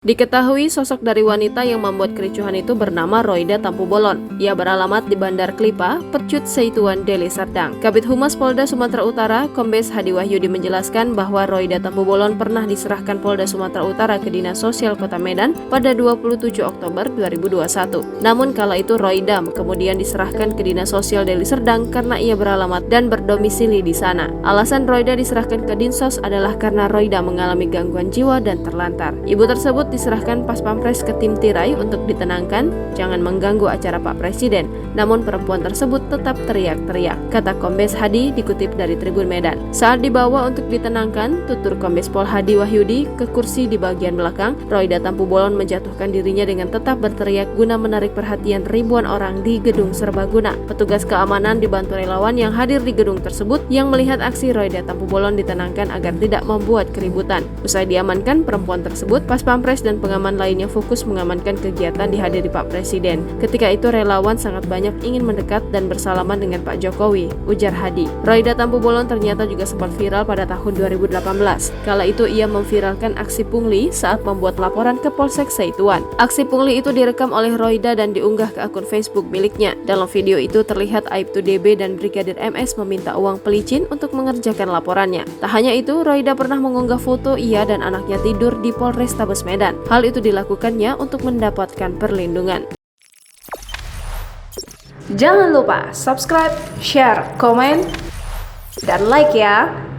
Diketahui sosok dari wanita yang membuat kericuhan itu bernama Roida Tampu-Bolon. Ia beralamat di Bandar Klipa, Percut Seituan, Deli Serdang. Kabid Humas Polda Sumatera Utara, Kombes Hadi Wahyudi menjelaskan bahwa Roida Tampu-Bolon pernah diserahkan Polda Sumatera Utara ke Dinas Sosial Kota Medan pada 27 Oktober 2021. Namun kala itu Roida kemudian diserahkan ke Dinas Sosial Deli Serdang karena ia beralamat dan berdomisili di sana. Alasan Roida diserahkan ke Dinsos adalah karena Roida mengalami gangguan jiwa dan terlantar. Ibu tersebut diserahkan Pas Pampres ke tim tirai untuk ditenangkan, jangan mengganggu acara Pak Presiden. Namun perempuan tersebut tetap teriak-teriak, kata Kombes Hadi dikutip dari Tribun Medan. Saat dibawa untuk ditenangkan, tutur Kombes Pol Hadi Wahyudi ke kursi di bagian belakang, Roida Tampu-Bolon menjatuhkan dirinya dengan tetap berteriak guna menarik perhatian ribuan orang di gedung serbaguna. Petugas keamanan dibantu relawan yang hadir di gedung tersebut yang melihat aksi Roida Tampu-Bolon ditenangkan agar tidak membuat keributan. Usai diamankan perempuan tersebut, Pas Pampres dan pengaman lainnya fokus mengamankan kegiatan dihadiri Pak Presiden. Ketika itu relawan sangat banyak ingin mendekat dan bersalaman dengan Pak Jokowi, ujar Hadi. Roida Tampu-Bolon ternyata juga sempat viral pada tahun 2018. Kala itu ia memviralkan aksi pungli saat membuat laporan ke Polsek Seituan. Aksi pungli itu direkam oleh Roida dan diunggah ke akun Facebook miliknya. Dalam video itu terlihat Aibtu DB dan Brigadir MS meminta uang pelicin untuk mengerjakan laporannya. Tak hanya itu, Roida pernah mengunggah foto ia dan anaknya tidur di Polrestabes Medan. Hal itu dilakukannya untuk mendapatkan perlindungan. Jangan lupa subscribe, share, komen, dan like ya!